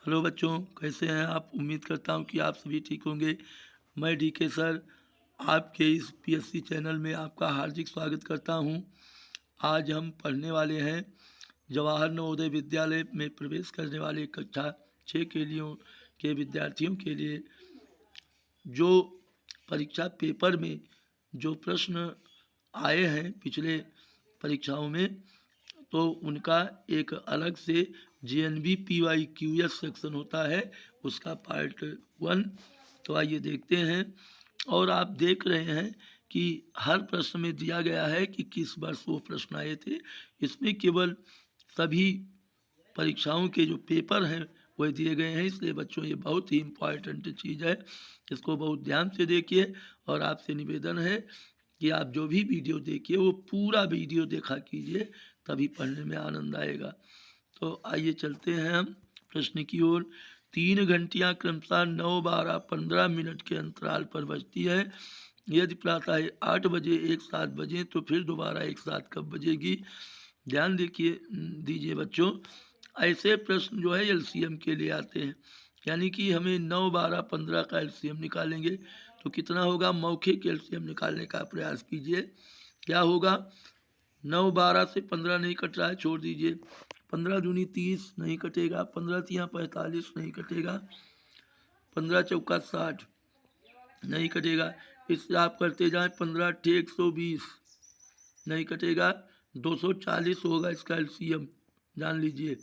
Hello बच्चों, कैसे हैं आप। उम्मीद करता हूं कि आप सभी ठीक होंगे। मैं डीके सर आपके इस पीएससी चैनल में आपका हार्दिक स्वागत करता हूं। आज हम पढ़ने वाले हैं जवाहर नवोदय विद्यालय में प्रवेश करने वाले कक्षा 6 के लिए के विद्यार्थियों के लिए जो परीक्षा पेपर में जो प्रश्न आए हैं पिछले परीक्षाओं में, तो उनका एक अलग से GNV-PYQS सेक्शन होता है, उसका पार्ट 1। तो आइए देखते हैं। और आप देख रहे हैं कि हर प्रश्न में दिया गया है कि किस वर्ष वो प्रश्न आए थे। इसमें केवल सभी परीक्षाओं के जो पेपर हैं वह दिए गए हैं, इसलिए बच्चों ये बहुत ही इम्पॉर्टेंट चीज़ है, इसको बहुत ध्यान से देखिए। और आपसे निवेदन है कि आप जो भी वीडियो देखिए वो पूरा वीडियो देखा कीजिए, तभी पढ़ने में आनंद आएगा। तो आइए चलते हैं हम प्रश्न की ओर। 3 घंटियाँ क्रमशः 9, 12, 15 मिनट के अंतराल पर बजती है। यदि प्रातः 8 बजे एक साथ बजे तो फिर दोबारा एक साथ कब बजेगी। ध्यान दीजिए बच्चों, ऐसे प्रश्न जो है एलसीएम के लिए आते हैं, यानी कि हमें 9, 12, 15 का एलसीएम निकालेंगे तो कितना होगा। मौखिक एलसीएम निकालने का प्रयास कीजिए। क्या होगा, 9, 12 से 15 नहीं कट रहा है, छोड़ दीजिए। 15 दूनी 30 नहीं कटेगा, 15 तियाँ 45 नहीं कटेगा, 15 चौका 60 नहीं कटेगा। इससे आप करते जाएं, 15 अट्ठे 120 नहीं कटेगा, 240 होगा इसका एलसीएम, जान लीजिए।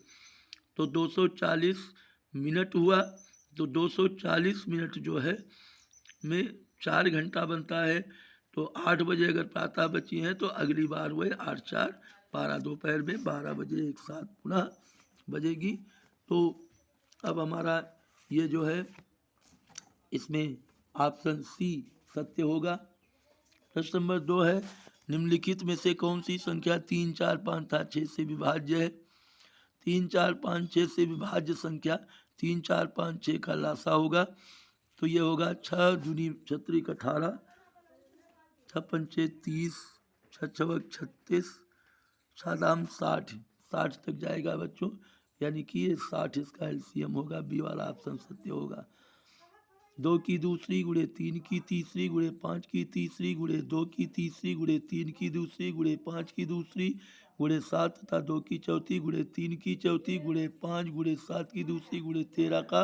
तो 240 मिनट हुआ, तो 240 मिनट जो है में 4 घंटा बनता है। तो 8 बजे अगर प्रातः बची हैं तो अगली बार वह 8, 4, 12 दोपहर में 12 बजे एक साथ पुनः बजेगी। तो अब हमारा ये जो है इसमें ऑप्शन सी सत्य होगा। प्रश्न नंबर 2 है, निम्नलिखित में से कौन सी संख्या 3, 4, 5 तथा 6 से विभाज्य है। 3, 4, 5, 6 से विभाज्य संख्या 3, 4, 5, 6 का लासा होगा। तो ये होगा 6 दूनी 36 18, 6 पंचे 30, 6 छवक 36, 6 दाम 60, 60 तक जाएगा बच्चों, यानी कि ये 60 इसका एलसीएम होगा। बी वाला ऑप्शन सत्य होगा। 2 की दूसरी गुणे 3 की तीसरी गुणे 5 की तीसरी गुणे 2 की तीसरी गुणे 3 की दूसरी गुणे 5 की दूसरी गुणे 7 तथा 2 की चौथी गुणे 3 की चौथी गुणे 5 गुणे 7 की दूसरी गुणे 13 का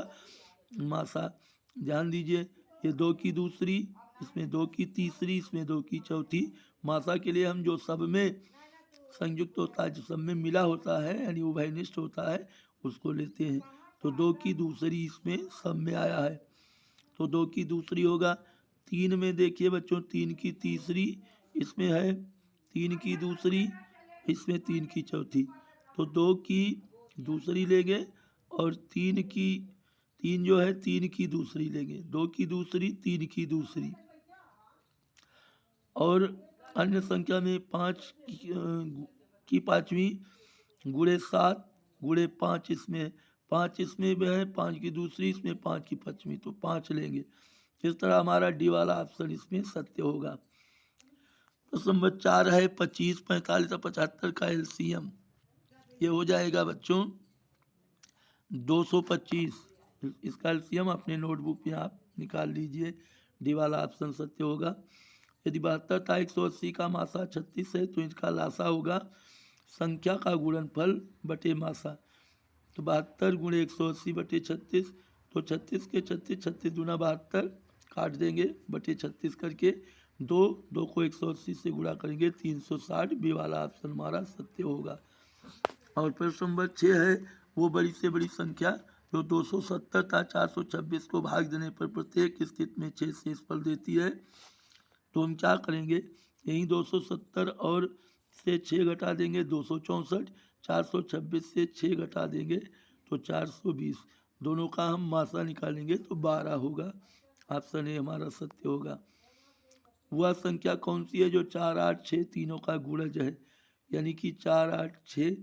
मासा। ध्यान दीजिए, ये 2 की दूसरी, इसमें 2 की तीसरी, इसमें 2 की चौथी। मासा के लिए हम जो सब में संयुक्त होता है, जो सब में मिला होता है यानी उभयनिष्ठ होता है, उसको लेते हैं। तो 2 की दूसरी इसमें सब में आया है, तो 2 की दूसरी होगा। 3 में देखिए बच्चों, 3 की तीसरी इसमें है, 3 की दूसरी इसमें, 3 की चौथी। तो 2 की दूसरी लेंगे और 3 जो है 3 की दूसरी लेंगे, 2 की दूसरी 3 की दूसरी। और अन्य संख्या में 5 की पाँचवीं गुणे 7 गुणे 5 इसमें, 5 इसमें भी है, 5 की दूसरी इसमें, 5 की पाँचवीं, तो 5 लेंगे। इस तरह हमारा डी वाला ऑप्शन इसमें सत्य होगा। प्रश्न नंबर 4 है, 25, 45 और 75 का एलसीएम ये हो जाएगा बच्चों 225। इसका एलसीएम अपने नोटबुक में आप निकाल लीजिए, डी वाला ऑप्शन सत्य होगा। यदि 72 था 180 का मासा 36 है तो इसका लासा होगा संख्या का गुणनफल बटे मासा। तो 72 गुणे 180 बटे 36, तो 36 के 36, 36 दूना 72 काट देंगे बटे 36 करके, 2 को 180 से गुणा करेंगे 360। बी वाला ऑप्शन हमारा सत्य होगा। और प्रश्न नंबर 6 है, वो बड़ी से बड़ी संख्या जो 270 था 426 को भाग देने पर प्रत्येक स्थिति में 6 शेष फल देती है। तो हम क्या करेंगे, यहीं 270 और से 6 घटा देंगे 264, 426 से 6 घटा देंगे तो 420। दोनों का हम मासा निकालेंगे तो 12 होगा। ऑप्शन ए हमारा सत्य होगा। वह संख्या कौन सी है जो 4, 8, 6 तीनों का गुणज है, यानी कि 4, 8, 6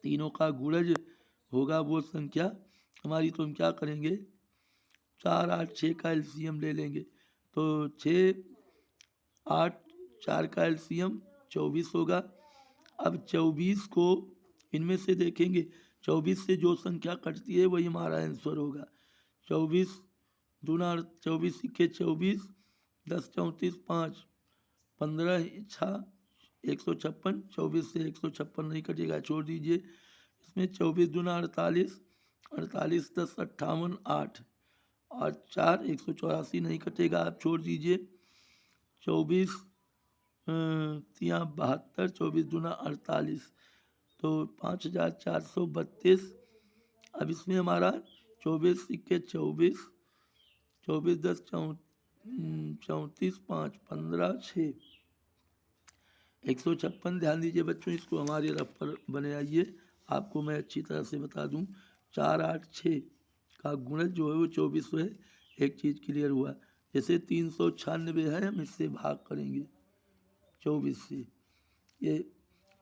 तीनों का गुणज होगा वो संख्या हमारी। तो हम क्या करेंगे, 4, 8, 6 का एलसीएम ले लेंगे। तो 6, 8, 4 का एलसीएम 24 होगा। अब 24 को इनमें से देखेंगे, 24 से जो संख्या कटती है वही हमारा आंसर होगा। 24 दूना 24 सिक्के 24, 10 34 5, 15 6 156, 24 से 156 नहीं कटेगा, छोड़ दीजिए। इसमें 24 दूना 48, 48 10 58 8, और 4 184 नहीं कटेगा, आप छोड़ दीजिए। 24 तियाँ 72, 24 दूना 48, तो 5432। अब इसमें हमारा 24 सिक्के 24, 24 10 34 5, 15 6, 156। ध्यान दीजिए बच्चों, इसको हमारे रफ पर बने आइए, आपको मैं अच्छी तरह से बता दूं। 4 8 6 का गुणज जो है वो 24 है। एक चीज़ क्लियर हुआ, जैसे 396 है, हम इससे भाग करेंगे 24 से। ये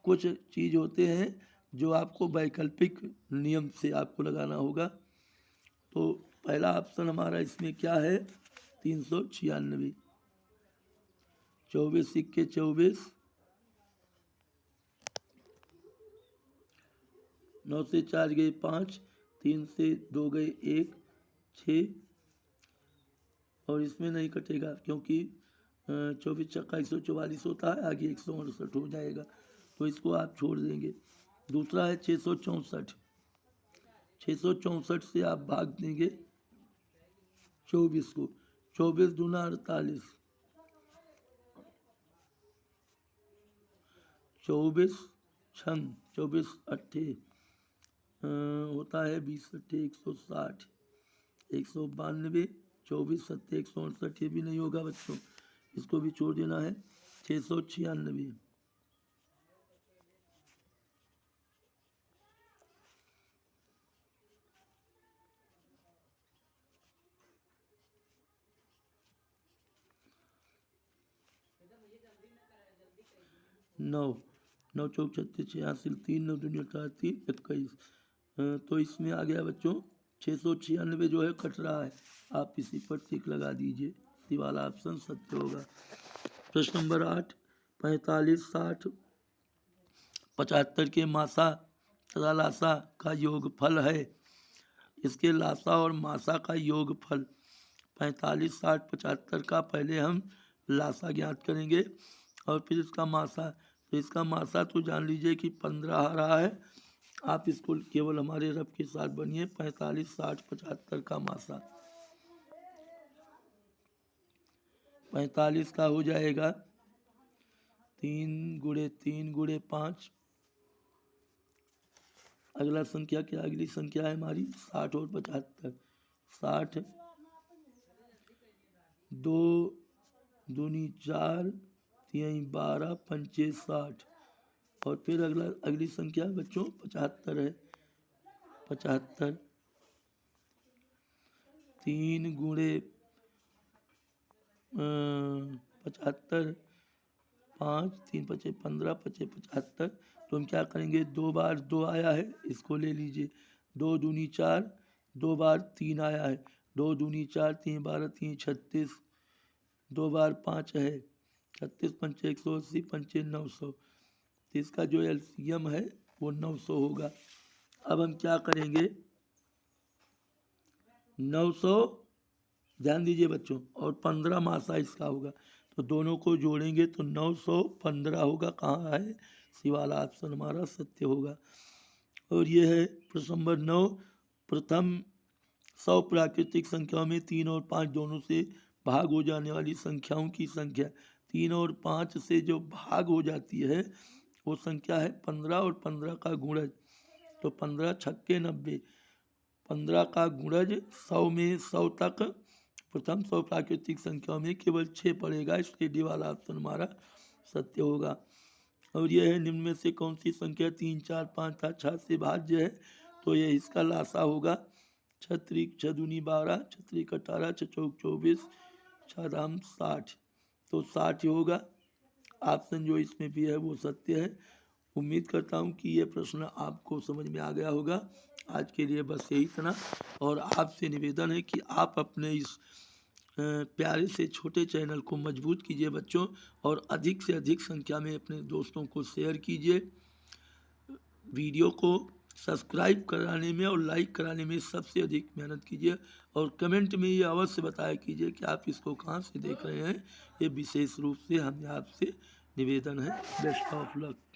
कुछ चीज़ होते हैं जो आपको वैकल्पिक नियम से आपको लगाना होगा। तो पहला ऑप्शन हमारा इसमें क्या है, 396। 24 सिक्के 24, 9 से 4 गए 5, 3 से 2 गए 1, 6, और इसमें नहीं कटेगा क्योंकि 24 छक्का 144 होता है, आगे 168 हो जाएगा, तो इसको आप छोड़ देंगे। दूसरा है 664, 664 से आप भाग देंगे 24 को। 24 दूना 48, 24 छन 24 अट्ठे होता है 20 अट्ठे 160, 192, 24 सत्ते 168, ये भी नहीं होगा बच्चों, इसको भी छोड़ देना है। 696, 9 9 चौक 36 86, 3 9 दूनी 3 21। तो इसमें आ गया बच्चों 696 जो है कट रहा है, आप इसी पर टिक लगा दीजिए, सी वाला ऑप्शन सत्य होगा। प्रश्न नंबर 8, 45 60 75 के मासा तथा लासा का योगफल है। इसके लासा और मासा का योगफल 45 60 75 का पहले हम लासा ज्ञात करेंगे और फिर इसका मासा। तो इसका मासा तो जान लीजिए कि 15 आ रहा है, आप इसको केवल हमारे रफ के साथ बनिए। 45 60 75 का मासा 45 का हो जाएगा 3 गुणे 3 गुणे 5। अगला संख्या क्या, अगली संख्या है हमारी 60 और 75। 60 2 दूनी 4, 3 12, 5 60, और फिर अगली संख्या बच्चों 75 है। 75 3 गुणे 75, 5 3 5 15, 5 75। तो हम क्या करेंगे, 2 बार 2 आया है, इसको ले लीजिए। 2 दूनी 4, 2 बार 3 आया है, 2 दूनी 4, 3 12 3 36, 2 बार 5 है, 36 पंचे 180, पंचे 900। तो इसका जो एलसीएम है वो 900 होगा। अब हम क्या करेंगे, 900 ध्यान दीजिए बच्चों, और 15 मासा इसका होगा, तो दोनों को जोड़ेंगे तो 915 होगा। कहाँ है, सी वाला ऑप्शन हमारा सत्य होगा। और ये है प्रश्न नंबर 9, प्रथम 100 प्राकृतिक संख्याओं में 3 और 5 दोनों से भाग हो जाने वाली संख्याओं की संख्या। 3 और 5 से जो भाग हो जाती है वो संख्या है 15 और 15 का गुणज। तो 15 छक्के 90, 15 का गुणज 100 में 100 तक प्रथम 100 प्राकृतिक संख्याओं में केवल 6 पड़ेगा, इसलिए डी वाला ऑप्शन हमारा सत्य होगा। और यह है, निम्न में से कौन सी संख्या 3 4 5 था 6 से भाज्य है, तो ये इसका लासा होगा। 6 6 दूनी 12, 6 18, 6 चौक 24, 6 दाम 60, तो 60 होगा। ऑप्शन जो इसमें भी है वो सत्य है। उम्मीद करता हूँ कि ये प्रश्न आपको समझ में आ गया होगा। आज के लिए बस यही इतना, और आपसे निवेदन है कि आप अपने इस प्यारे से छोटे चैनल को मजबूत कीजिए बच्चों, और अधिक से अधिक संख्या में अपने दोस्तों को शेयर कीजिए। वीडियो को सब्सक्राइब कराने में और लाइक कराने में सबसे अधिक मेहनत कीजिए और कमेंट में ये अवश्य बताया कीजिए कि आप इसको कहाँ से देख रहे हैं। ये विशेष रूप से हमें आपसे निवेदन है। Best of luck.